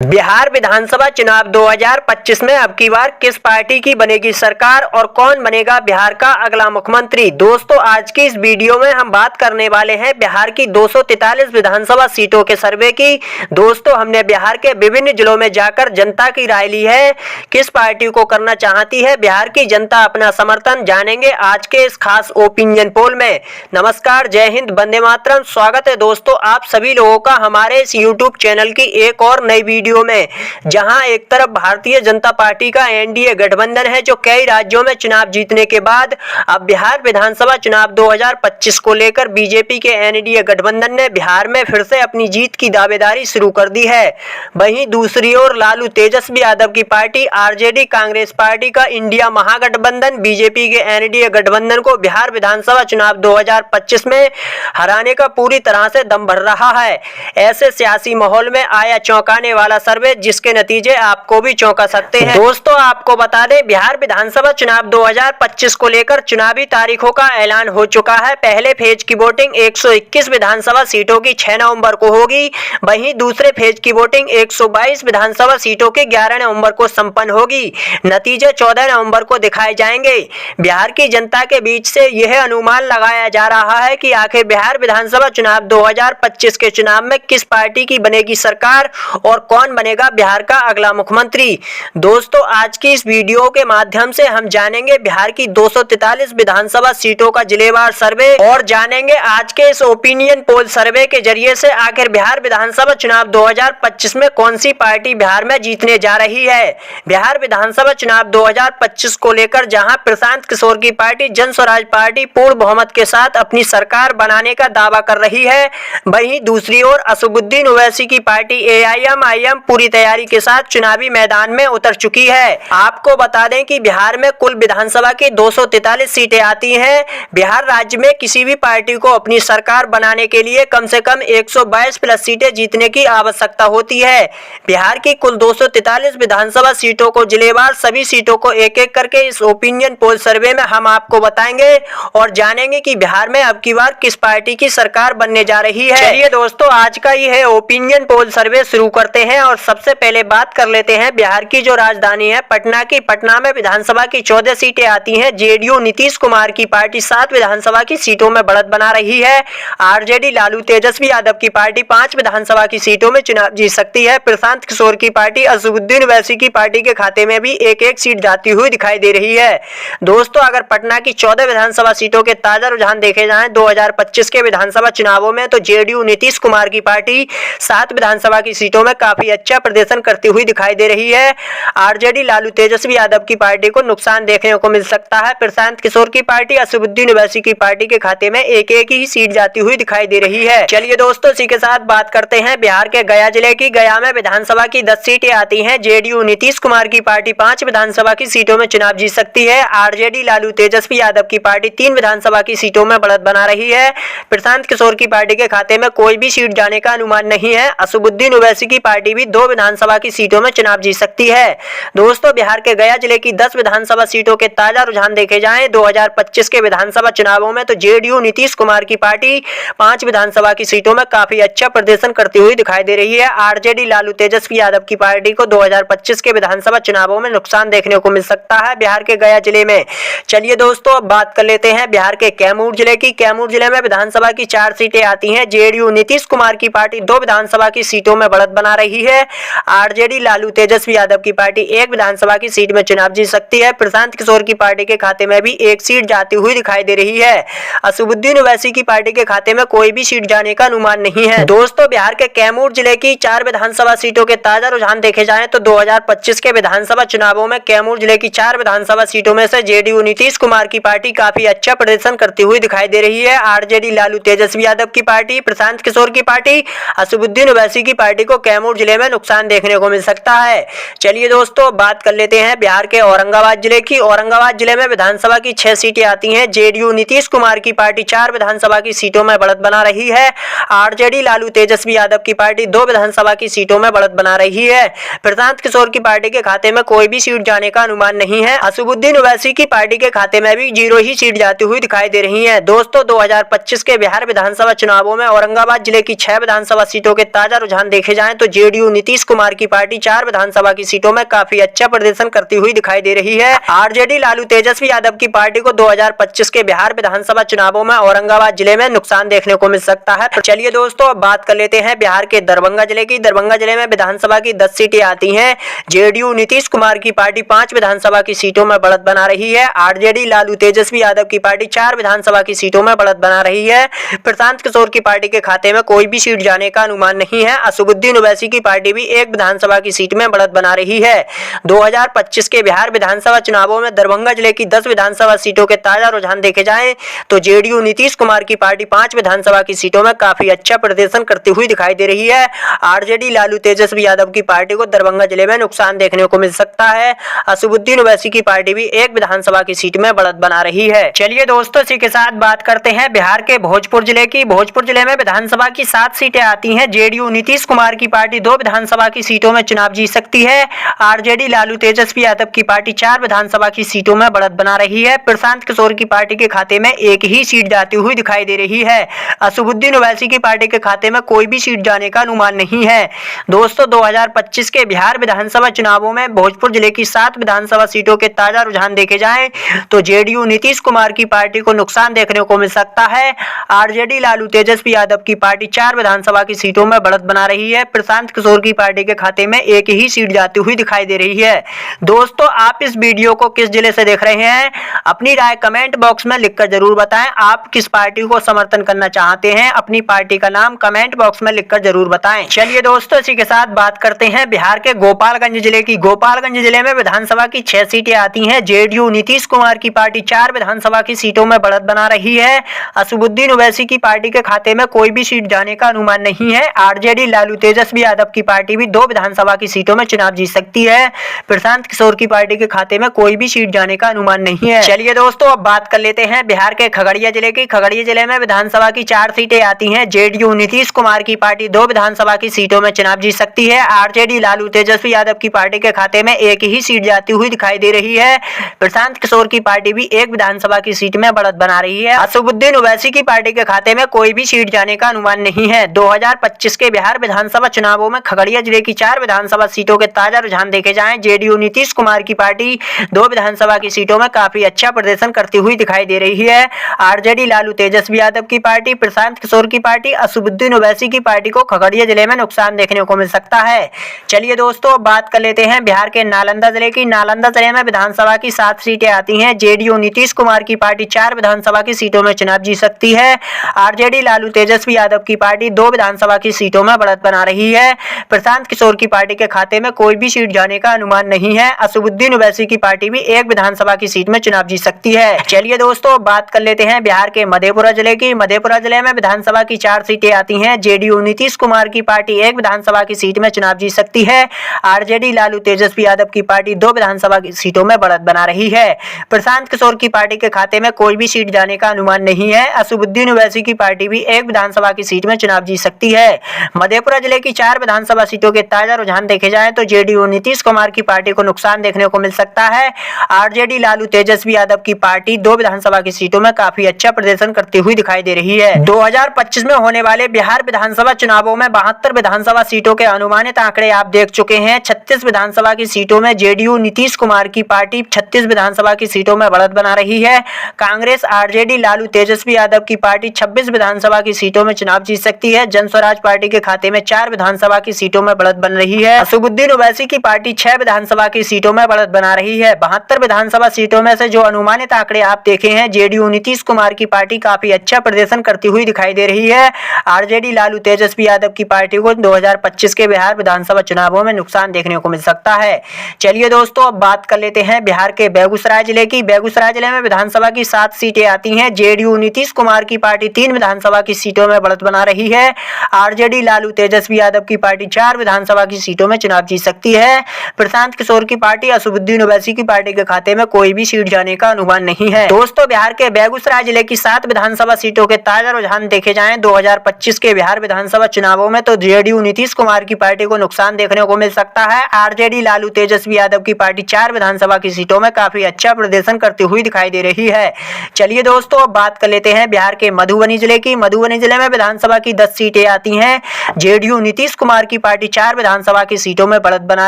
बिहार विधानसभा चुनाव 2025 में अब की बार किस पार्टी की बनेगी सरकार और कौन बनेगा बिहार का अगला मुख्यमंत्री। दोस्तों, आज की इस वीडियो में हम बात करने वाले हैं बिहार की 243 विधानसभा सीटों के सर्वे की। दोस्तों, हमने बिहार के विभिन्न जिलों में जाकर जनता की राय ली है, किस पार्टी को करना चाहती है बिहार की जनता अपना समर्थन, जानेंगे आज के इस खास ओपिनियन पोल में। नमस्कार, जय हिंद, वंदे मातरम। स्वागत है दोस्तों आप सभी लोगों का हमारे इस यूट्यूब चैनल की एक और नई वीडियो में, जहां एक तरफ भारतीय जनता पार्टी का एनडीए गठबंधन है जो कई राज्यों में चुनाव जीतने के बाद अब बिहार विधानसभा चुनाव 2025 को लेकर बीजेपी के एनडीए गठबंधन ने बिहार में फिर से अपनी जीत की दावेदारी शुरू कर दी है। वहीं दूसरी ओर लालू तेजस्वी यादव की पार्टी आरजेडी कांग्रेस पार्टी का इंडिया महागठबंधन बीजेपी के एनडीए गठबंधन को बिहार विधानसभा चुनाव 2025 में हराने का पूरी तरह से दम भर रहा है। ऐसे सियासी माहौल में आया चौंकाने वाला सर्वे, जिसके नतीजे आपको भी चौंका सकते हैं। दोस्तों, आपको बता दें, बिहार विधानसभा चुनाव 2025 को लेकर चुनावी तारीखों का ऐलान हो चुका है। पहले फेज की वोटिंग 121 विधानसभा सीटों की 6 नवंबर को होगी। वहीं दूसरे फेज की वोटिंग 122 विधानसभा सीटों की 11 नवंबर को संपन्न होगी। नतीजे 14 नवंबर को दिखाए जाएंगे। बिहार की जनता के बीच से यह अनुमान लगाया जा रहा है कि आखिर बिहार विधानसभा चुनाव 2025 के चुनाव में किस पार्टी की बनेगी सरकार और कौन बनेगा बिहार का अगला मुख्यमंत्री। दोस्तों, आज की इस वीडियो के माध्यम से हम जानेंगे बिहार की 243 विधानसभा सीटों का जिलेवार सर्वे और जानेंगे आज के इस ओपिनियन पोल सर्वे के जरिए से आखिर बिहार विधानसभा चुनाव 2025 में कौन सी पार्टी बिहार में जीतने जा रही है। बिहार विधानसभा चुनाव 2025 को लेकर जहां प्रशांत किशोर की पार्टी जन स्वराज पार्टी पूर्ण बहुमत के साथ अपनी सरकार बनाने का दावा कर रही है, वहीं दूसरी ओर असदुद्दीन ओवैसी की पार्टी एआईएम पूरी तैयारी के साथ चुनावी मैदान में उतर चुकी है। आपको बता दें कि बिहार में कुल विधानसभा की 243 सीटें आती हैं। बिहार राज्य में किसी भी पार्टी को अपनी सरकार बनाने के लिए कम से कम 122 प्लस सीटें जीतने की आवश्यकता होती है। बिहार की कुल 243 विधानसभा सीटों को जिलेवार सभी सीटों को एक एक करके इस ओपिनियन पोल सर्वे में हम आपको बताएंगे और जानेंगे कि बिहार में अब की बार किस पार्टी की सरकार बनने जा रही है। चलिए दोस्तों, आज का यह ओपिनियन पोल सर्वे शुरू करते हैं और सबसे पहले बात कर लेते हैं बिहार की जो राजधानी है पटना की। पटना में विधानसभा की 14 सीटें आती हैं। जेडीयू नीतीश कुमार की पार्टी 7 विधानसभा की सीटों में बढ़त बना रही है। आरजेडी लालू तेजस्वी यादव की पार्टी 5 विधानसभा की सीटों में चुनाव जीत सकती है। प्रशांत किशोर की पार्टी असदुद्दीन ओवैसी की पार्टी के खाते में भी एक एक सीट जाती हुई दिखाई दे रही है। दोस्तों, अगर पटना की 14 विधानसभा सीटों के ताजा रुझान देखे जाएं 2025 के विधानसभा चुनावों में, तो जेडीयू नीतीश कुमार की पार्टी 7 विधानसभा की सीटों में काफी अच्छा प्रदर्शन करती हुई दिखाई दे रही है। आरजेडी लालू तेजस्वी यादव की पार्टी को नुकसान देखने को मिल सकता है। प्रशांत किशोर की पार्टी असदुद्दीन ओवैसी की पार्टी के खाते में एक एक ही सीट जाती हुई दिखाई दे रही है। चलिए दोस्तों, इसी के साथ बात करते हैं बिहार के गया जिले की। गया में विधानसभा की 10 सीटें आती हैं। जेडीयू नीतीश कुमार की पार्टी 5 विधानसभा की सीटों में चुनाव जीत सकती है। आरजेडी लालू तेजस्वी यादव की पार्टी 3 विधानसभा की सीटों में बढ़त बना रही है। प्रशांत किशोर की पार्टी के खाते में कोई भी सीट जाने का अनुमान नहीं है। असदुद्दीन ओवैसी की पार्टी भी 2 विधानसभा की सीटों में चुनाव जीत सकती है। दोस्तों, बिहार के गया जिले की 10 विधानसभा सीटों के ताजा रुझान देखे जाएं 2025 के विधानसभा चुनावों में, तो जेडीयू नीतीश कुमार की पार्टी 5 विधानसभा की सीटों में काफी अच्छा प्रदर्शन करती हुई दिखाई दे रही है। आरजेडी लालू तेजस्वी यादव की पार्टी को 2025 के विधानसभा चुनावों में नुकसान देखने को मिल सकता है बिहार के गया जिले में। चलिए दोस्तों, अब बात कर लेते हैं बिहार के कैमूर जिले की। कैमूर जिले में विधानसभा की 4 सीटें आती हैं। जेडीयू नीतीश कुमार की पार्टी 2 विधानसभा की सीटों में बढ़त बना रही है। आरजेडी लालू तेजस्वी यादव की पार्टी 1 विधानसभा की सीट में चुनाव जीत सकती है। प्रशांत किशोर की पार्टी के खाते में भी 1 सीट जाती हुई दिखाई दे रही है। असदुद्दीन ओवैसी की पार्टी के खाते में कोई भी सीट जाने का अनुमान नहीं है। दोस्तों, बिहार के कैमूर जिले की 4 विधानसभा सीटों के ताजा रुझान देखे जाएं तो 2025 के विधानसभा चुनावों में कैमूर जिले की 4 विधानसभा सीटों में से जेडीयू नीतीश कुमार की पार्टी काफी अच्छा प्रदर्शन करती हुई दिखाई दे रही है। आरजेडी लालू तेजस्वी यादव की पार्टी, प्रशांत किशोर की पार्टी, असदुद्दीन ओवैसी की पार्टी को कैमूर जिले में नुकसान देखने को मिल सकता है। चलिए दोस्तों, बात कर लेते हैं बिहार के औरंगाबाद जिले की। औरंगाबाद जिले में विधानसभा की 6 सीटें आती हैं। जेडीयू नीतीश कुमार की पार्टी 4 विधानसभा की सीटों में बढ़त बना रही है। आरजेडी लालू तेजस्वी यादव की पार्टी 2 विधानसभा की सीटों में बढ़त बना रही है। प्रशांत किशोर की पार्टी के खाते में कोई भी सीट जाने का अनुमान नहीं है। असदुद्दीन ओवैसी की पार्टी के खाते में भी 0 ही सीट जाती हुई दिखाई दे रही है। दोस्तों, 2025 के बिहार विधानसभा चुनावों में औरंगाबाद जिले की 6 विधानसभा सीटों के ताजा रुझान देखे जाएं तो जेडीयू जेडीयू नीतीश कुमार की पार्टी 4 विधानसभा की सीटों में काफी अच्छा प्रदर्शन करती हुई दिखाई दे रही है। आरजेडी लालू तेजस्वी यादव की पार्टी को 2025 के बिहार विधानसभा चुनावों में औरंगाबाद जिले में नुकसान देखने को मिल सकता है। चलिए दोस्तों, अब बात कर लेते हैं बिहार के दरभंगा जिले की। दरभंगा जिले में विधानसभा की 10 सीटें आती हैं। जेडीयू नीतीश कुमार की पार्टी 5 विधानसभा की सीटों में बढ़त बना रही है। आरजेडी लालू तेजस्वी यादव की पार्टी 4 विधानसभा की सीटों में बढ़त बना रही है। प्रशांत किशोर की पार्टी के खाते में कोई भी सीट जाने का अनुमान नहीं है। असदुद्दीन ओवैसी की पार्टी भी 1 विधानसभा की सीट में बढ़त बना रही है। 2025 के बिहार विधानसभा चुनावों में दरभंगा जिले की 10 विधानसभा सीटों के ताजा रुझान देखे जाएं तो जेडीयू नीतीश कुमार की पार्टी 5 विधानसभा की सीटों में काफी अच्छा प्रदर्शन करती हुई दिखाई दे रही है। आरजेडी लालू तेजस्वी यादव की पार्टी को दरभंगा जिले में नुकसान देखने को मिल सकता है। असदुद्दीन ओवैसी की पार्टी भी 1 विधानसभा की सीट में बढ़त बना रही है। चलिए दोस्तों, इसी के साथ बात करते हैं बिहार के भोजपुर जिले की। भोजपुर जिले में विधानसभा की 7 सीटें आती हैं। जेडीयू नीतीश कुमार की पार्टी 2 विधानसभा की सीटों में चुनाव जीत सकती है। आरजेडी लालू तेजस्वी यादव की पार्टी 4 विधानसभा की सीटों में बढ़त बना रही है। प्रशांत किशोर की पार्टी के खाते में 1 ही सीट जाती हुई दिखाई दे रही है। असदुद्दीन ओवैसी की पार्टी के खाते में कोई भी सीट जाने का अनुमान नहीं है। दोस्तों, 2025 के बिहार विधानसभा चुनावों में भोजपुर जिले की 7 विधानसभा सीटों के ताजा रुझान देखे जाएं तो जेडीयू नीतीश कुमार की पार्टी को नुकसान देखने को मिल सकता है। आरजेडी लालू तेजस्वी यादव की पार्टी 4 विधानसभा की सीटों में बढ़त बना रही है। प्रशांत किशोर की पार्टी के खाते में 1 ही सीट जाती हुई दिखाई दे रही है। दोस्तों, आप इस वीडियो को किस जिले से देख रहे हैं? अपनी राय कमेंट बॉक्स में लिखकर जरूर बताएं। आप किस पार्टी को समर्थन करना चाहते हैं? अपनी पार्टी का नाम कमेंट बॉक्स में लिखकर जरूर बताएं। चलिए दोस्तों, इसी के साथ बात करते हैं बिहार के गोपालगंज जिले की। गोपालगंज जिले में विधानसभा की 6 सीटें आती हैं। जेडीयू नीतीश कुमार की पार्टी 4 विधानसभा की सीटों में बढ़त बना रही है। असदुद्दीन ओवैसी की पार्टी के खाते में कोई भी सीट जाने का अनुमान नहीं है। आरजेडी लालू तेजस्वी यादव की पार्टी भी 2 विधानसभा की सीटों में चुनाव जीत सकती है। प्रशांत किशोर की पार्टी के खाते में कोई भी सीट जाने का अनुमान नहीं है। चलिए दोस्तों, अब बात कर लेते हैं बिहार के खगड़िया जिले की। खगड़िया जिले में विधानसभा की 4 सीटें आती हैं। जेडीयू नीतीश कुमार की पार्टी 2 विधानसभा की सीटों में चुनाव जीत सकती है। आरजेडी लालू तेजस्वी यादव की पार्टी के खाते में 1 ही सीट जाती हुई दिखाई दे रही है। प्रशांत किशोर की पार्टी भी 1 विधानसभा की सीट में बढ़त बना रही है। असदुद्दीन ओवैसी की पार्टी के खाते में कोई भी सीट जाने का अनुमान नहीं है। 2025 के बिहार विधानसभा चुनावों में खगड़िया जिले की 4 विधानसभा सीटों के ताजा रुझान देखे जाएं जेडीयू नीतीश कुमार की पार्टी 2 विधानसभा की सीटों में काफी अच्छा प्रदर्शन करती हुई दिखाई दे रही है। आरजेडी लालू तेजस्वी यादव की पार्टी, प्रशांत किशोर की पार्टी, असदुद्दीन ओवैसी की पार्टी को खगड़िया जिले में नुकसान देखने को मिल सकता है। चलिए दोस्तों, बात कर लेते हैं बिहार के नालंदा जिले की। नालंदा जिले में विधानसभा की 7 सीटें आती हैं। जेडीयू नीतीश कुमार की पार्टी 4 विधानसभा की सीटों में चुनाव जीत सकती है। आरजेडी लालू तेजस्वी यादव की पार्टी 2 विधानसभा की सीटों में बढ़त बना रही है। प्रशांत किशोर की पार्टी के खाते में कोई भी सीट जाने का अनुमान नहीं है। असदुद्दीन ओवैसी की पार्टी भी 1 विधानसभा की सीट में चुनाव जीत सकती है। चलिए दोस्तों, बात कर लेते हैं बिहार के मधेपुरा जिले की। मधेपुरा जिले में विधानसभा की 4 सीटें आती हैं। जेडीयू नीतीश कुमार की पार्टी 1 विधानसभा की सीट में चुनाव जीत सकती है। आरजेडी लालू तेजस्वी यादव की पार्टी 2 विधानसभा की सीटों में बढ़त बना रही है। प्रशांत किशोर की पार्टी के खाते में कोई भी सीट जाने का अनुमान नहीं है। असदुद्दीन ओवैसी की पार्टी भी 1 विधानसभा की सीट में चुनाव जीत सकती है। मधेपुरा जिले की 4 विधानसभा सीटों के ताजा रुझान देखे जाएं तो जेडीयू नीतीश कुमार की पार्टी को नुकसान देखने को मिल सकता है। आरजेडी लालू तेजस्वी यादव की पार्टी 2 विधानसभा की सीटों में काफी अच्छा प्रदर्शन करती हुई दिखाई दे रही है। 2025 में होने वाले बिहार विधानसभा चुनावों में 72 विधानसभा सीटों के अनुमानित आंकड़े आप देख चुके हैं। 36 विधानसभा की सीटों में जेडीयू नीतीश कुमार की पार्टी 36 विधानसभा की सीटों में बढ़त बना रही है। कांग्रेस आरजेडी लालू तेजस्वी यादव की पार्टी 26 विधानसभा की सीटों में चुनाव जीत सकती है। जन स्वराज पार्टी के खाते में 4 विधानसभा की सीटों में बढ़त बन रही है। असदुद्दीन ओवैसी की पार्टी 6 विधानसभा की सीटों में बढ़त बना रही है। 72 विधानसभा सीटों में से जो अनुमानित आंकड़े आप देखे हैं, जेडीयू नीतीश कुमार की पार्टी काफी अच्छा प्रदर्शन करती हुई दिखाई दे रही है। आरजेडी लालू तेजस्वी यादव की पार्टी को 2025 के बिहार विधानसभा चुनावों में नुकसान देखने को मिल सकता है। चलिए दोस्तों, अब बात कर लेते हैं बिहार के बेगूसराय जिले की। बेगूसराय जिले में विधानसभा की 7 सीटें आती हैं। जेडीयू नीतीश कुमार की पार्टी 3 विधानसभा की सीटों में बढ़त बना रही है। आरजेडी लालू तेजस्वी यादव की पार्टी 4 विधानसभा की सीटों में चुनाव जीत सकती है। प्रशांत किशोर की पार्टी, असदुद्दीन ओवैसी की पार्टी के खाते में कोई भी सीट जाने का अनुमान नहीं है। दोस्तों, बिहार के बेगूसराय जिले की 7 विधानसभा सीटों के ताजा रुझान देखे जाएं 2025 के बिहार विधानसभा चुनावों में तो जेडीयू नीतीश कुमार की पार्टी को नुकसान देखने को मिल सकता है। आरजेडी लालू तेजस्वी यादव की पार्टी 4 विधानसभा की सीटों में काफी अच्छा प्रदर्शन करती हुई दिखाई दे रही है। चलिए दोस्तों, अब बात कर लेते हैं बिहार के मधुबनी जिले की। मधुबनी जिले में विधानसभा की 10 सीटें आती हैं। जेडीयू नीतीश कुमार की की पार्टी 4 विधानसभा की सीटों में बढ़त बना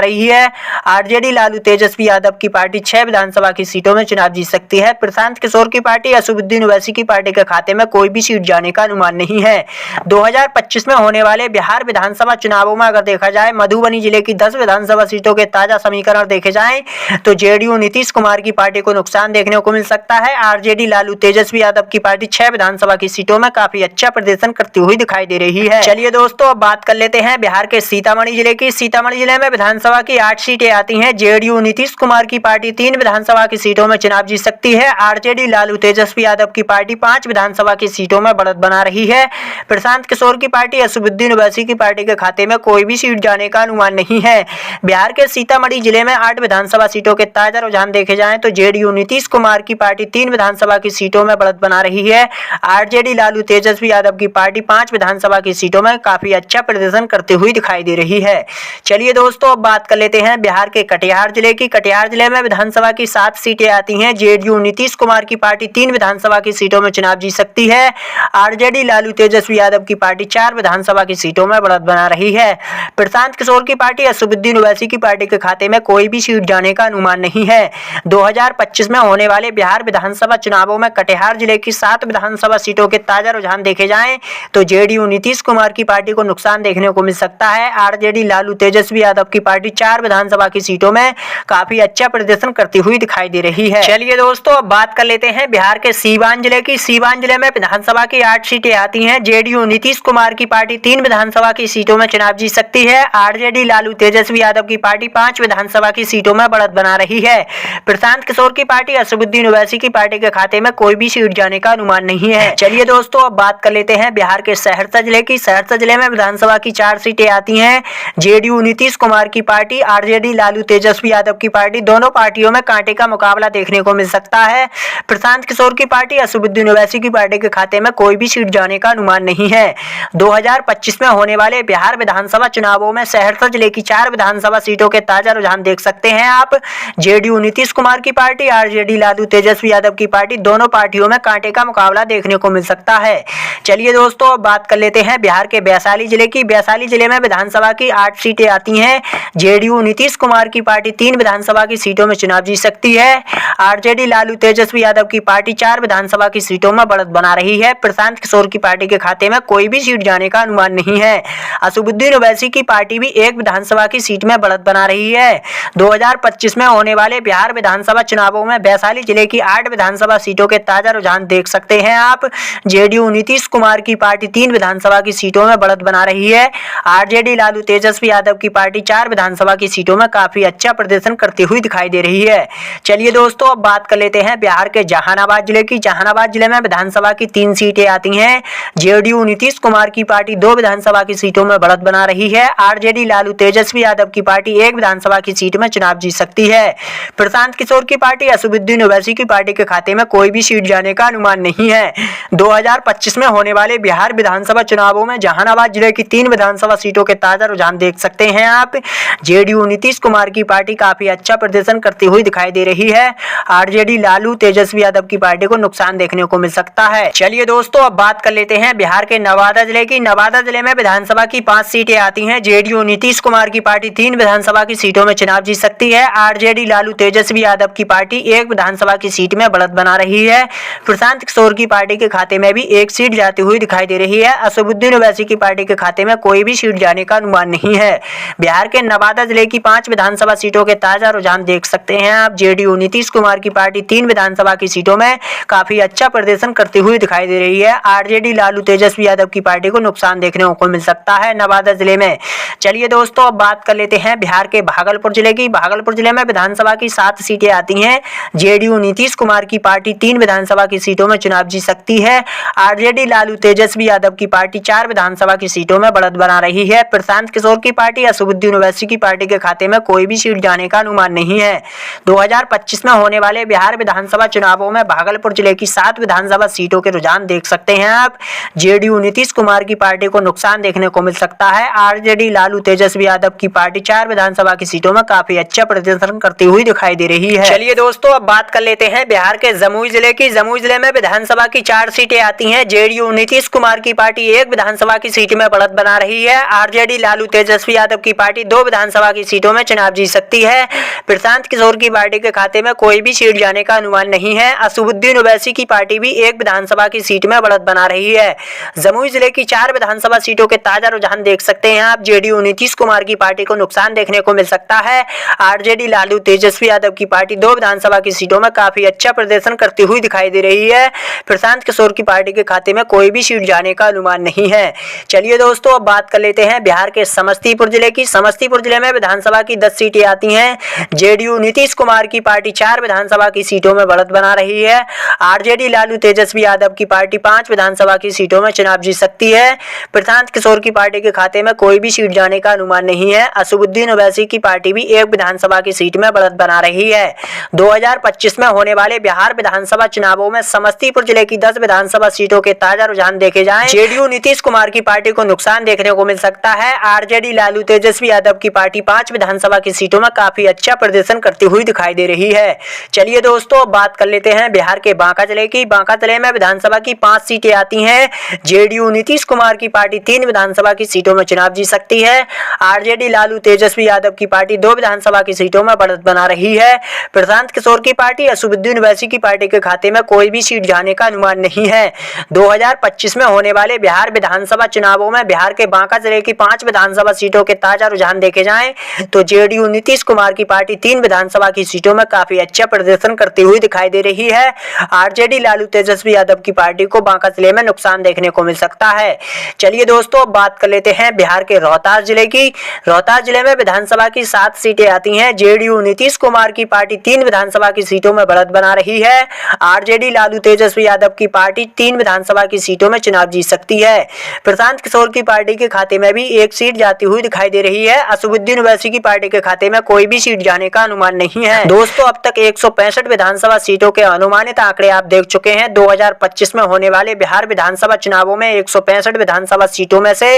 रही है। आरजेडी लालू तेजस्वी यादव की पार्टी 6 विधानसभा की सीटों में चुनाव जीत सकती है। प्रशांत किशोर की पार्टी असदुद्दीन ओवैसी की पार्टी के खाते में कोई भी सीट जाने का अनुमान नहीं है। 2025 में होने वाले बिहार विधानसभा चुनावों में अगर देखा जाए मधुबनी जिले की 10 विधानसभा सीटों के ताजा समीकरण देखे जाएं तो जेडीयू नीतीश कुमार की पार्टी को नुकसान देखने को मिल सकता है। आरजेडी लालू तेजस्वी यादव की पार्टी 6 विधानसभा की सीटों में काफी अच्छा प्रदर्शन करती हुई दिखाई दे रही है। चलिए दोस्तों, अब बात कर लेते हैं बिहार के सीतामढ़ी जिले की। सीतामढ़ी जिले में विधानसभा की 8 सीटें आती हैं। जेडीयू नीतीश कुमार की पार्टी 3 विधानसभा की सीटों में चुनाव जीत सकती है। आरजेडी लालू तेजस्वी यादव की पार्टी 5 विधानसभा की सीटों में बढ़त बना रही है। प्रशांत किशोर की पार्टी असदुद्दीन ओवैसी की पार्टी के खाते में कोई भी सीट जाने का अनुमान नहीं है। बिहार के सीतामढ़ी जिले में 8 विधानसभा सीटों के ताजा रुझान देखे जाएं तो जेडीयू नीतीश कुमार की पार्टी 3 विधानसभा की सीटों में बढ़त बना रही है। आरजेडी लालू तेजस्वी यादव की पार्टी 5 विधानसभा की सीटों में काफी अच्छा प्रदर्शन करते हुए दिखाई दे रही है। चलिए दोस्तों, अब बात कर लेते हैं बिहार के कटिहार जिले की। कटिहार जिले में विधानसभा की 7 सीटें आती हैं। जेडीयू नीतीश कुमार की पार्टी 3 विधानसभा की सीटों में चुनाव जीत सकती है। आरजेडी लालू तेजस्वी यादव की पार्टी 4 विधानसभा की सीटों में बढ़त बना रही है। प्रशांत किशोर की पार्टी असदुद्दीन ओवैसी की पार्टी के खाते में कोई भी सीट जाने का अनुमान नहीं है। 2025 में होने वाले बिहार विधानसभा चुनावों में कटिहार जिले की 7 विधानसभा सीटों के ताजा रुझान देखे जाएं तो जेडीयू नीतीश कुमार की पार्टी को नुकसान देखने को मिल सकता है। आरजेडी लालू तेजस्वी यादव की पार्टी 4 विधानसभा की सीटों में काफी अच्छा प्रदर्शन करती हुई दिखाई दे रही है। चलिए दोस्तों, अब बात कर लेते हैं बिहार के सीवान जिले की। सीवान जिले में विधानसभा की 8 सीटें आती हैं। जेडीयू नीतीश कुमार की पार्टी 3 विधानसभा की सीटों में चुनाव जीत सकती है। आरजेडी लालू तेजस्वी यादव की पार्टी 5 विधानसभा की सीटों में बढ़त बना रही है। प्रशांत किशोर की पार्टी असदुद्दीन ओवैसी की पार्टी के खाते में कोई भी सीट जाने का अनुमान नहीं है। चलिए दोस्तों, अब बात कर लेते हैं बिहार के सहरसा जिले की। सहरसा जिले में विधानसभा की 4 सीटें आती हैं। जेडीयू नीतीश कुमार की पार्टी, आरजेडी लालू तेजस्वी यादव की पार्टी, दोनों पार्टियों में कांटे का मुकाबला देखने को मिल सकता है। प्रशांत किशोर की पार्टी असदुद्दीन ओवैसी की पार्टी के खाते में कोई भी सीट जाने का अनुमान नहीं है। 2025 में होने वाले बिहार विधानसभा चुनावों में सहरसा जिले की 4 विधानसभा सीटों के ताजा रुझान देख सकते हैं आप। जेडीयू नीतीश कुमार की पार्टी, आरजेडी लालू तेजस्वी यादव की पार्टी, दोनों पार्टियों में कांटे का मुकाबला देखने को मिल सकता है। चलिए दोस्तों, अब बात कर लेते हैं बिहार के वैशाली जिले की। वैशाली जिले में विधानसभा की 8 सीटें आती हैं। जेडीयू नीतीश कुमार की पार्टी 3 विधानसभा की सीटों में चुनाव जीत सकती है। आरजेडी लालू तेजस्वी यादव की पार्टी 4 विधानसभा की सीटों में बढ़त बना रही है। प्रशांत किशोर की पार्टी के खाते में कोई भी सीट जाने का अनुमान नहीं है। असदुद्दीन ओवैसी की पार्टी भी 1 विधानसभा की सीट में बढ़त बना रही है। 2025 में होने वाले बिहार विधानसभा चुनावों में वैशाली जिले की 8 विधानसभा सीटों के ताजा रुझान देख सकते हैं आप। जेडीयू नीतीश कुमार की पार्टी 3 विधानसभा की सीटों में बढ़त बना रही है। आरजेडी लालू तेजस्वी यादव की पार्टी 4 विधानसभा की सीटों में काफी अच्छा प्रदर्शन करती हुई दिखाई दे रही है। चलिए दोस्तों, अब बात कर लेते हैं बिहार के जहानाबाद जिले की। जहानाबाद जिले में विधानसभा की 3 सीटें आती हैं। जेडीयू नीतीश कुमार की पार्टी 2 विधानसभा की सीटों में बढ़त बना रही है। आरजेडी लालू तेजस्वी यादव की पार्टी 1 विधानसभा की सीट में चुनाव जीत सकती है। प्रशांत किशोर की पार्टी असदुद्दीन ओवैसी की पार्टी के खाते में कोई भी सीट जाने का अनुमान नहीं है। 2025 में होने वाले बिहार विधानसभा चुनावों में जहानाबाद जिले की 3 विधानसभा सीटों के ताजा रुझान देख सकते हैं आप। जेडीयू नीतीश कुमार की पार्टी काफी अच्छा प्रदर्शन करती हुई दिखाई दे रही है। आरजेडी लालू तेजस्वी यादव की पार्टी को नुकसान देखने को मिल सकता है। चलिए दोस्तों, अब बात कर लेते हैं बिहार के नवादा जिले की। नवादा जिले में विधानसभा की 5 सीटें आती हैं। जेडीयू नीतीश कुमार की पार्टी 3 विधानसभा की सीटों में चुनाव जीत सकती है। आरजेडी लालू तेजस्वी यादव की पार्टी 1 विधानसभा की सीट में बढ़त बना रही है। प्रशांत किशोर की पार्टी के खाते में भी 1 सीट जाती हुई दिखाई दे रही है। असदुद्दीन ओवैसी की पार्टी के खाते में कोई भी सीट जाने का अनुमान नहीं है। बिहार के नवादा जिले की 5 विधानसभा सीटों के ताजा रुझान देख सकते हैं आप। जेडीयू नीतीश कुमार की पार्टी 3 विधानसभा की सीटों में काफी अच्छा प्रदर्शन करती हुई दिखाई दे रही है। आरजेडी लालू तेजस्वी यादव की पार्टी को नुकसान देखने को मिल सकता है नवादा जिले में। चलिए दोस्तों, अब बात कर लेते हैं बिहार के भागलपुर जिले की। भागलपुर जिले में विधानसभा की 7 सीटें आती हैं। जेडीयू नीतीश कुमार की पार्टी 3 विधानसभा की सीटों में चुनाव जीत सकती है। आरजेडी लालू तेजस्वी यादव की पार्टी 4 विधानसभा की सीटों में बढ़त बना रही है। प्रशांत किशोर की पार्टी असदुद्दीन ओवैसी की पार्टी के खाते में कोई भी सीट जाने का अनुमान नहीं है। 2025 में होने वाले बिहार विधानसभा चुनावों में भागलपुर जिले की 7 विधानसभा सीटों के रुझान देख सकते हैं आप। जेडीयू नीतीश कुमार की पार्टी को नुकसान देखने को मिल सकता है। आरजेडी लालू तेजस्वी यादव की पार्टी 4 विधानसभा की सीटों में काफी अच्छा प्रदर्शन करती हुई दिखाई दे रही है। चलिए दोस्तों, अब बात कर लेते हैं बिहार के जमुई जिले की। जमुई जिले में विधानसभा की 4 सीटें आती हैं। जेडीयू नीतीश कुमार की पार्टी 1 विधानसभा की सीट में बढ़त बना रही है। आरजेडी लालू तेजस्वी यादव की पार्टी 2 विधानसभा की सीटों में चुनाव जीत सकती है। प्रशांत किशोर की पार्टी के खाते में कोई भी सीट जाने का अनुमान नहीं है। असदुद्दीन ओवैसी की पार्टी भी एक विधानसभा की सीट में बढ़त बना रही है। जमुई जिले की 4 विधानसभा सीटों के ताजा रुझान देख सकते हैं आप। जेडीयू नीतीश कुमार की पार्टी को नुकसान देखने को मिल सकता है। आरजेडी लालू तेजस्वी यादव की पार्टी 2 विधानसभा की सीटों में काफी अच्छा प्रदर्शन करती हुई दिखाई दे रही है। प्रशांत किशोर की पार्टी के खाते में कोई भी सीट जाने का अनुमान नहीं है। चलिए दोस्तों, अब बात कर लेते हैं बिहार के समस्तीपुर जिले की। समस्तीपुर जिले में विधानसभा की 10 सीटें आती हैं। जेडीयू नीतीश कुमार की पार्टी 4 विधानसभा की सीटों में बढ़त बना रही है। आरजेडी लालू तेजस्वी यादव की पार्टी 5 विधानसभा की सीटों में चुनाव जीत सकती है। प्रशांत किशोर की पार्टी के खाते में कोई भी सीट जाने का अनुमान नहीं है। असदुद्दीन ओवैसी की पार्टी भी एक विधानसभा की सीट में बढ़त बना रही है। 2025 में होने वाले बिहार विधानसभा चुनावों में समस्तीपुर जिले की 10 विधानसभा सीटों के ताजा रुझान देखे जाएं, जेडीयू नीतीश कुमार की पार्टी को नुकसान देखने को मिल सकता है। आरजेडी लालू तेजस्वी यादव की पार्टी 5 विधानसभा की सीटों में काफी अच्छा प्रदर्शन करती हुई दिखाई दे रही है। चलिए दोस्तों, अब बात कर लेते हैं बिहार के बांका जिले की। बांका जिले में विधानसभा की 5 सीटें आती हैं। जेडीयू नीतीश कुमार की पार्टी 3 विधानसभा की सीटों में चुनाव जीत सकती है। आरजेडी लालू तेजस्वी यादव की पार्टी 2 विधानसभा की सीटों में बढ़त बना रही है। प्रशांत किशोर की पार्टी असदुद्दीन ओवैसी की पार्टी के खाते में कोई भी सीट जाने का अनुमान नहीं है। 2025 में होने वाले बिहार विधानसभा चुनावों में बिहार के बांका जिले की 5 विधानसभा सीटों के ताजा रुझान देखे जाएं तो जेडीयू नीतीश कुमार की पार्टी 3 विधानसभा की सीटों में काफी अच्छा प्रदर्शन करती हुई दिखाई दे रही है। आरजेडी लालू तेजस्वी यादव की पार्टी को बांका जिले में नुकसान देखने को मिल सकता है। चलिए दोस्तों, अब बात कर लेते हैं बिहार के रोहतास जिले की। रोहतास जिले में विधानसभा की 7 सीटें आती हैं। जेडीयू नीतीश कुमार की पार्टी 3 विधानसभा की सीटों में बढ़त बना रही है। आरजेडी लालू तेजस्वी यादव की पार्टी 3 विधानसभा की सीटों में चुनाव जीत सकती है। प्रशांत किशोर की पार्टी के खाते में भी एक सीट जाती हुई दिखाई दे रही है। असदुद्दीन ओवैसी की पार्टी के खाते में कोई भी सीट जाने का अनुमान नहीं है। दोस्तों, अब तक 165 विधानसभा सीटों के अनुमानित आंकड़े आप देख चुके हैं। 2025 में होने वाले बिहार विधानसभा चुनावों में 165 विधानसभा सीटों में से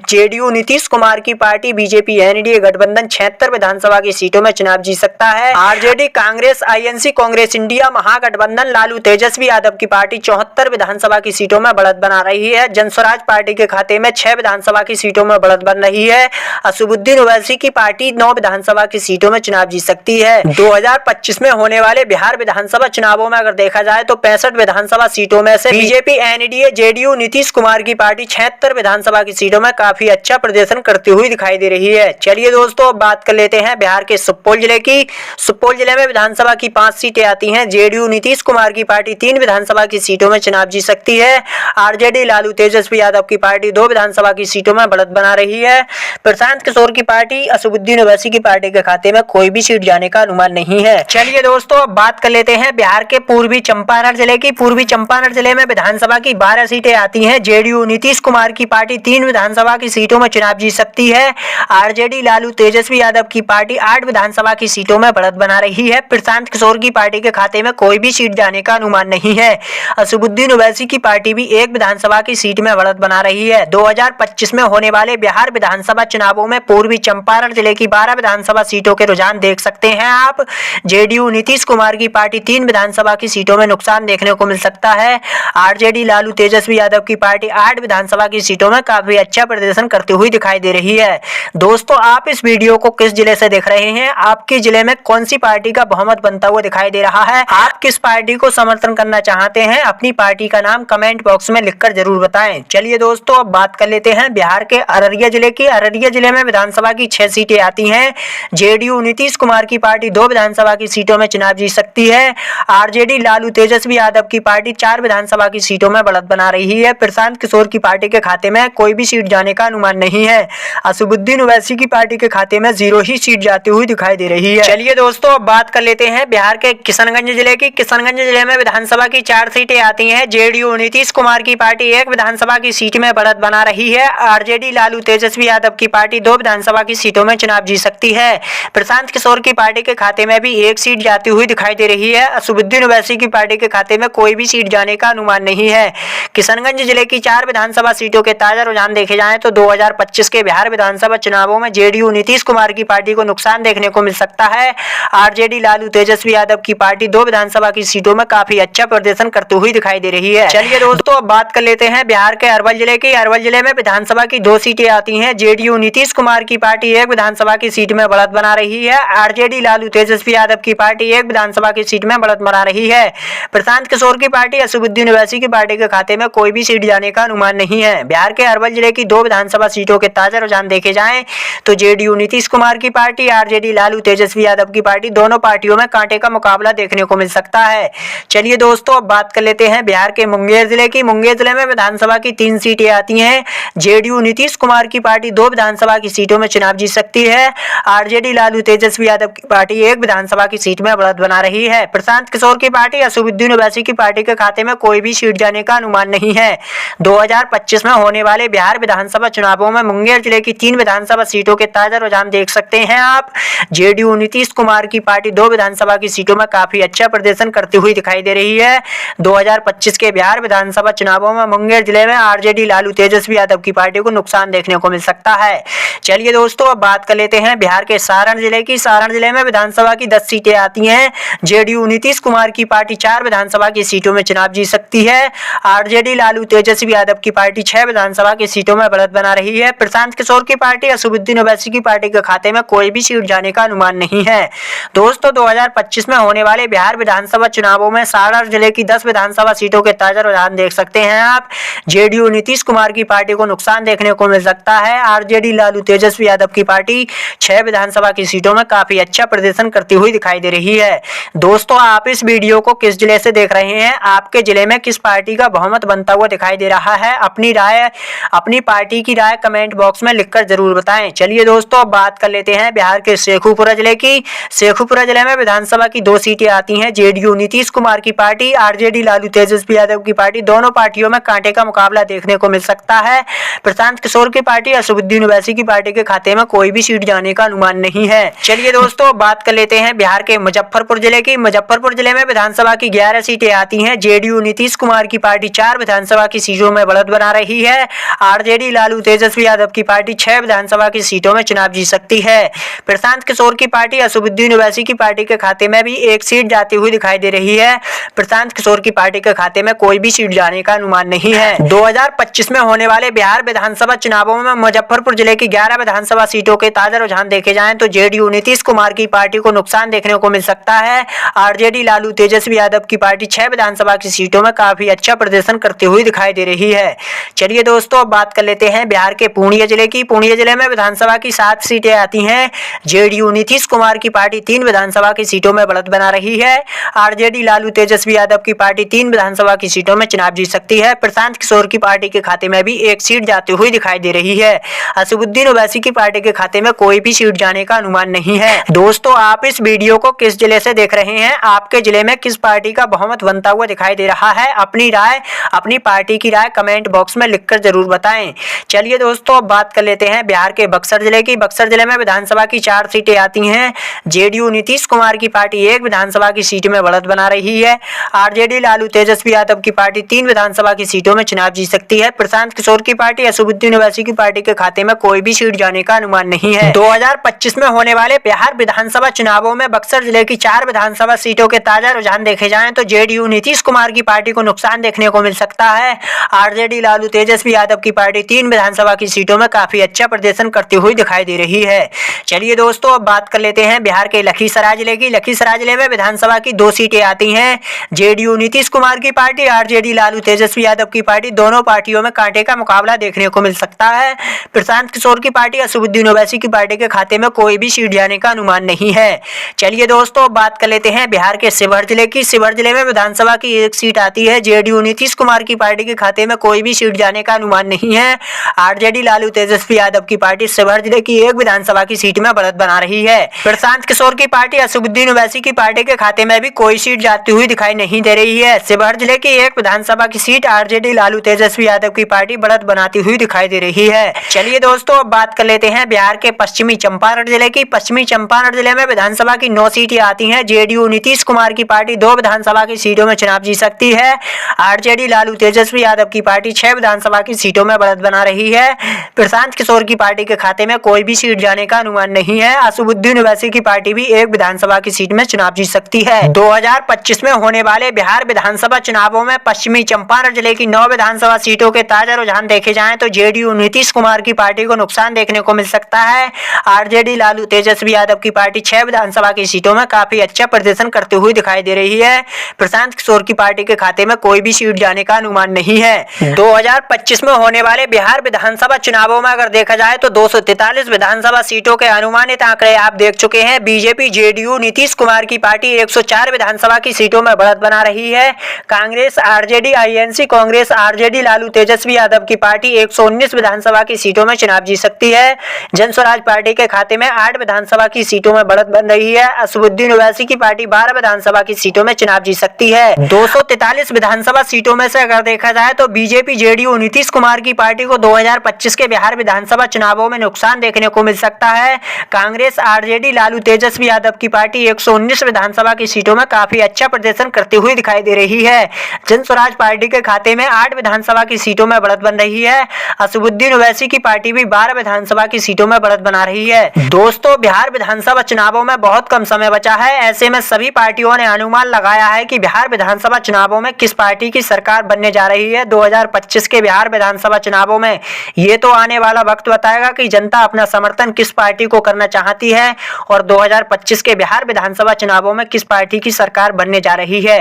जेडीयू नीतीश कुमार की पार्टी बीजेपी एनडीए गठबंधन 76 विधानसभा की सीटों में चुनाव जीत सकता है। RJD Congress INC Congress India महागठबंधन लालू तेजस्वी यादव की पार्टी 74 विधानसभा की सीटों में बढ़त बना रही है। जनस्वराज पार्टी के खाते में 6 विधानसभा की सीटों में बढ़त बन रही है। असदुद्दीन ओवैसी की पार्टी 9 विधानसभा की सीटों में चुनाव जीत सकती है। 2025 में होने वाले बिहार विधानसभा चुनावों में अगर देखा जाए तो 65 विधानसभा सीटों में से BJP NDA JDU Nitish Kumar की पार्टी 76 विधानसभा की सीटों में काफी अच्छा प्रदर्शन करती हुई दिखाई दे रही है। चलिए दोस्तों, बात कर लेते हैं बिहार के सुपौल जिले की। सुपौल जिले में विधानसभा की 5 सीटें आती हैं। जेडीयू नीतीश कुमार की पार्टी 3 विधानसभा की सीटों में चुनाव जीत सकती है। आरजेडी लालू तेजस्वी यादव की पार्टी 2 विधानसभा की सीटों में बढ़त बना रही है। प्रशांत किशोर की पार्टी असदुद्दीन ओवैसी की पार्टी के खाते में कोई भी सीट जाने का अनुमान नहीं है। चलिए दोस्तों, अब बात कर लेते हैं बिहार के पूर्वी चंपारण जिले की। पूर्वी चंपारण जिले में विधानसभा की 12 सीटें आती हैं। जेडीयू नीतीश कुमार की पार्टी 3 विधानसभा की सीटों में चुनाव जीत सकती है। आरजेडी लालू तेजस्वी यादव की पार्टी 8 विधानसभा की सीटों में बढ़त बना रही है। प्रशांत किशोर की पार्टी के खाते में कोई भी सीट जाने का अनुमान नहीं है। असदुद्दीन ओवैसी की पार्टी भी एक विधानसभा की सीट में बढ़त बना रही है। 2025 में होने वाले बिहार विधानसभा चुनावों में पूर्वी चंपारण जिले की 12 विधानसभा सीटों के रुझान देख सकते हैं आप। जेडीयू नीतीश कुमार की पार्टी 3 विधानसभा की सीटों में नुकसान देखने को मिल सकता है। आरजेडी लालू तेजस्वी यादव की पार्टी 8 विधानसभा की सीटों में काफी अच्छा प्रदर्शन करती हुई दिखाई दे रही है। दोस्तों, आप इस वीडियो को किस जिले से देख रहे हैं? आपके जिले में कौन सी पार्टी का बहुमत बनता हुआ दिखाई दे रहा है? आप किस पार्टी को समर्थन करना चाहते हैं? अपनी पार्टी का नाम कमेंट बॉक्स में लिखकर जरूर बताएं। चलिए दोस्तों, अब बात कर लेते हैं बिहार के अररिया जिले की। अररिया जिले में विधानसभा की 6 सीटें आती हैं। जेडीयू नीतीश कुमार की पार्टी 2 विधानसभा की सीटों में चुनाव जीत सकती है। आरजेडी लालू तेजस्वी यादव की पार्टी 4 विधानसभा की सीटों में बढ़त बना रही है। प्रशांत किशोर की पार्टी के खाते में कोई भी सीट जाने का अनुमान नहीं है। असदुद्दीन ओवैसी की पार्टी के खाते में 0 ही सीट जाती हुई दिखाई दे रही है। चलिए दोस्तों, अब बात कर लेते हैं बिहार के किशनगंज जिले की। किशनगंज जिले में विधानसभा की 4 सीटें आती हैं। जेडीयू नीतीश कुमार की पार्टी 1 विधानसभा की सीट में बढ़त बना रही है। आरजेडी लालू तेजस्वी यादव की पार्टी 2 विधानसभा की सीटों में चुनाव जीत सकती है। प्रशांत किशोर की पार्टी के खाते में भी 1 सीट जाती हुई दिखाई दे रही है। असदुद्दीन ओवैसी की पार्टी के खाते में कोई भी सीट जाने का अनुमान नहीं है। किशनगंज जिले की 4 विधानसभा सीटों के ताजा रुझान देखे जाएं तो 2025 के बिहार विधानसभा चुनावों में जेडीयू नीतीश कुमार की पार्टी को नुकसान देखने को मिल सकता है। आरजेडी लालू तेजस्वी यादव की पार्टी 2 विधानसभा की सीटों में काफी अच्छा प्रदर्शन करते हुई दिखाई दे रही है। चलिए दोस्तों, अब बात कर लेते हैं बिहार के अरवल जिले की। अरवल जिले में विधानसभा की 2 सीटें सीटें आती हैं। जेडीयू नीतीश कुमार की पार्टी एक विधानसभा की सीट में बढ़त बना रही है। आरजेडी लालू तेजस्वी यादव की पार्टी एक विधानसभा की सीट में बढ़त बना रही है। प्रशांत किशोर की पार्टी असदुद्दीन ओवैसी की पार्टी के खाते में कोई भी सीट जाने का अनुमान नहीं है। बिहार के अरवल जिले की 2 विधानसभा सीटों के ताजा रुझान देखे जाएं तो जेडीयू नीतीश कुमार की पार्टी, आरजेडी लालू तेजस्वी यादव की पार्टी, दोनों पार्टियों में कांटे का मुकाबला देखने को मिल सकता है। चलिए दोस्तों, अब बात कर लेते हैं बिहार के मुंगेर जिले की। मुंगेर जिले में विधानसभा की 3 सीटें आती हैं। जेडीयू नीतीश कुमार की पार्टी 2 विधानसभा की सीटों में चुनाव जीत सकती है। आरजेडी लालू तेजस्वी यादव की पार्टी 1 विधानसभा की सीट में बढ़त बना रही है। प्रशांत किशोर की पार्टी, असदुद्दीन ओवैसी की पार्टी के खाते में कोई भी सीट जाने का अनुमान नहीं है। 2025 में होने वाले बिहार विधानसभा चुनावों में मुंगेर जिले की 3 विधानसभा सीटों के ताजा रुझान देख सकते हैं आप। जेडीयू नीतीश कुमार की पार्टी 2 विधानसभा की सीटों में काफी अच्छा प्रदर्शन करती हुई दिखाई दे रही है। 2025 के बिहार विधानसभा चुनावों में मुंगेर जिले में आरजेडी लालू तेजस्वी यादव की पार्टी को नुकसान देखने को मिल सकता है। चलिए दोस्तों, अब बात कर लेते हैं बिहार के सारण जिले की। सारण जिले में विधानसभा की 10 सीटें आती हैं। जेडीयू नीतीश कुमार की पार्टी 4 विधानसभा की सीटों में चुनाव जीत सकती है। आरजेडी लालू तेजस्वी यादव की पार्टी 6 विधानसभा की सीटों में बढ़त बना रही है। प्रशांत किशोर की पार्टी, असदुद्दीन ओवैसी की पार्टी के खाते में कोई भी सीट जाने का अनुमान नहीं है। दोस्तों, 2025 में होने वाले बिहार विधानसभा चुनावों में सारण जिले की 10 विधानसभा सीटों के ताजा रुझान देख सकते हैं आप। जेडीयू नीतीश कुमार की पार्टी को नुकसान देखने को मिल सकता है। आरजेडी लालू तेजस्वी यादव की पार्टी 6 विधानसभा की सीटों में काफी अच्छा प्रदर्शन करती हुई दिखाई दे रही है। दोस्तों, आप इस वीडियो को किस जिले से देख रहे हैं? आपके जिले में किस पार्टी का बहुमत बनता हुआ दिखाई दे रहा है? अपनी राय, अपनी पार्टी की राय कमेंट बॉक्स में लिखकर जरूर बताएं। चलिए दोस्तों, अब बात कर लेते हैं बिहार के शेखुपुरा जिले की। शेखुपुरा जिले में विधानसभा की 2 सीटें आती हैं। जेडीयू नीतीश कुमार की पार्टी, आरजेडी लालू तेजस्वी यादव की पार्टी, दोनों पार्टियों में कांटे का मुकाबला देखने को मिल सकता है। प्रशांत किशोर की पार्टी, असदुद्दीन ओवैसी की पार्टी के खाते में कोई भी सीट जाने का अनुमान नहीं है। चलिए दोस्तों, बात कर लेते हैं बिहार के मुजफ्फरपुर जिले की। मुजफ्फरपुर जिले में विधानसभा की 11 सीटें आती हैं। जेडीयू नीतीश कुमार की पार्टी 4 विधानसभा की सीटों में बढ़त बना रही है। आरजेडी लालू तेजस्वी यादव की पार्टी 6 विधानसभा की सीटों में चुनाव जीत सकती है। प्रशांत किशोर की पार्टी, असदुद्दीन ओवैसी की पार्टी के खाते में भी 1 सीट जाती हुई दिखाई दे रही है। प्रशांत किशोर की पार्टी के खाते में कोई भी सीट जाने का अनुमान नहीं है। 2025 में होने वाले बिहार विधानसभा चुनावों में मुजफ्फरपुर जिले की 11 विधानसभा सीटों के ताजा रुझान देखे जाएं तो जेडीयू नीतीश कुमार की पार्टी को नुकसान देखने को मिल सकता है। आरजेडी लालू तेजस्वी यादव की पार्टी 6 विधानसभा की सीटों में काफी अच्छा प्रदर्शन करती हुई दिखाई दे रही है। चलिए दोस्तों, अब बात कर लेते हैं बिहार के पूर्णिया जिले की। पूर्णिया जिले में विधानसभा की 7 सीटें आती हैं। जेडीयू नीतीश कुमार की पार्टी 3 विधानसभा की सीटों में बढ़त बना रही है। आरजेडी लालू तेजस्वी यादव की पार्टी 3 विधानसभा की सीटों में चुनाव जीत सकती है। प्रशांत किशोर की पार्टी के खाते में भी 1 सीट जाती हुई दिखाई दे रही है। असदुद्दीन ओवैसी की पार्टी के खाते में कोई भी सीट जाने का अनुमान नहीं है। दोस्तों, आप इस वीडियो को किस जिले से देख रहे हैं? आपके जिले में किस पार्टी का बहुमत बनता हुआ दिखाई दे रहा है? अपनी राय, अपनी पार्टी की राय कमेंट बॉक्स में लिखकर जरूर बताएं। चलिए दोस्तों, अब बात कर लेते हैं बिहार के बक्सर जिले की। बक्सर जिले में विधानसभा की 4 सीटें आती हैं। जेडीयू नीतीश कुमार की पार्टी 1 विधानसभा की सीट में बढ़त बना रही है। आरजेडी लालू तेजस्वी यादव की पार्टी 3 विधानसभा की सीटों में चुनाव जीत सकती है। प्रशांत किशोर की पार्टी, असदुद्दीन ओवैसी की पार्टी के खाते में कोई भी सीट जाने का अनुमान नहीं है। 2025 में होने वाले बिहार विधानसभा चुनावों में बक्सर जिले की 4 विधानसभा सीटों के ताजा रुझान देखे जाएं तो जेडीयू नीतीश कुमार की पार्टी को नुकसान देखने को मिल सकता है। आरजेडी लालू तेजस्वी यादव की पार्टी 3 विधानसभा की सीटों में काफी अच्छा प्रदर्शन करती हुई दिखाई दे रही है। चलिए दोस्तों, अब बात कर लेते हैं बिहार के लखीसराय जिले की। लखीसराय जिले में विधानसभा की 2 सीटें आती हैं। जेडीयू नीतीश कुमार की पार्टी, आरजेडी लालू तेजस्वी यादव की पार्टी, दोनों पार्टियों में कांटे का मुकाबला देखने को मिल सकता है। प्रशांत किशोर की पार्टी, असदुद्दीन ओवैसी की पार्टी के खाते में कोई भी सीट जाने का अनुमान नहीं है। चलिए दोस्तों, बात कर लेते हैं बिहार के शिवहर जिले की। शिवहर जिले में विधानसभा की 1 सीट आती है। जेडीयू नीतीश कुमार की पार्टी के खाते में कोई भी सीट जाने का अनुमान नहीं है। आरजेडी लालू तेजस्वी यादव की पार्टी शिवहर जिले की 1 विधानसभा की सीट में बढ़त बना रही है। प्रशांत किशोर की पार्टी, असदुद्दीन ओवैसी की पार्टी के खाते में भी कोई सीट जाती हुई दिखाई नहीं दे रही है। शिवहर जिले की 1 विधानसभा की सीट आरजेडी लालू तेजस्वी यादव की पार्टी बढ़त बनाती हुई दिखाई दे रही है। चलिए दोस्तों, अब बात कर लेते हैं बिहार के पश्चिमी चंपारण जिले की। पश्चिमी चंपारण जिले में विधानसभा की 9 सीटें आती हैं। जेडीयू नीतीश कुमार की पार्टी 2 विधानसभा की सीटों में चुनाव जीत सकती है। आरजेडी लालू तेजस्वी यादव की पार्टी 6 विधानसभा की सीटों में बढ़त बना रही है। प्रशांत किशोर की पार्टी के खाते में कोई भी सीट जाने का अनुमान नहीं है। असदुद्दीन ओवैसी की पार्टी भी 1 विधानसभा की सीट में चुनाव जीत सकती है। 2025 में होने वाले बिहार विधानसभा चुनावों में पश्चिमी चंपारण जिले की 9 विधानसभा सीटों के ताजा रुझान देखे जाएं तो जेडीयू नीतीश कुमार की पार्टी को नुकसान देखने को मिल सकता है। आरजेडी लालू तेजस्वी यादव की पार्टी 6 विधानसभा की सीटों में काफी अच्छा प्रदर्शन करते हुए दिखाई दे रही है। प्रशांत किशोर की पार्टी के खाते में कोई भी सीट जाने का अनुमान नहीं है। 2025 में होने वाले बिहार विधानसभा चुनावों में अगर देखा जाए तो 243 विधानसभा सीटों के अनुमानित आंकड़े आप देख चुके हैं। बीजेपी जेडीयू नीतीश कुमार की पार्टी 104 विधानसभा की सीटों में बढ़त बना रही है। Congress RJD INC Congress RJD Lalu Tejashwi Yadav की पार्टी 119 विधानसभा की सीटों में चुनाव जीत सकती है। जन स्वराज पार्टी के खाते में 8 विधानसभा की सीटों में बढ़त बन रही है। असदुद्दीन ओवैसी की पार्टी 12 विधानसभा की सीटों में चुनाव जीत सकती है। 243 विधानसभा सीटों में से अगर देखा जाए तो बीजेपी जेडीयू नीतीश कुमार की पार्टी को 2025 के बिहार विधानसभा चुनावों में नुकसान देखने को मिल सकता है। कांग्रेस आरजेडी लालू तेजस्वी यादव की पार्टी 119 विधानसभा की सीटों में काफी अच्छा प्रदर्शन करते हुए दिखाई दे रही है। जन स्वराज पार्टी के खाते में 8 विधानसभा की सीटों में बढ़त बन रही है। असदुद्दीन ओवैसी की पार्टी भी 12 विधानसभा की सीटों में बढ़त बना रही है। दोस्तों, बिहार विधानसभा चुनावों में बहुत कम समय बचा है। ऐसे में सभी पार्टियों ने अनुमान लगाया है कि बिहार विधानसभा चुनावों में किस पार्टी की सरकार बनने जा रही है। 2025 के बिहार विधानसभा चुनावों में ये तो आने वाला वक्त बताएगा कि जनता अपना समर्थन किस पार्टी को करना चाहती है और 2025 के बिहार विधानसभा चुनावों में किस पार्टी की सरकार बनने जा रही है।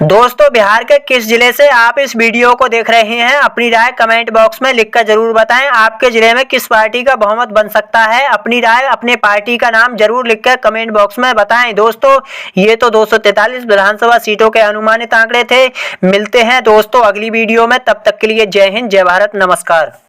दोस्तों, बिहार के किस जिले से आप इस वीडियो को देख रहे हैं, अपनी राय कमेंट बॉक्स में लिखकर जरूर बताएं। आपके जिले में किस पार्टी का बहुमत बन सकता है, अपनी राय अपने पार्टी का नाम जरूर लिखकर कमेंट बॉक्स में बताएं। दोस्तों, ये तो 243 विधानसभा सीटों के अनुमानित आंकड़े थे। मिलते हैं दोस्तों अगली वीडियो में, तब तक के लिए जय हिंद, जय भारत, नमस्कार।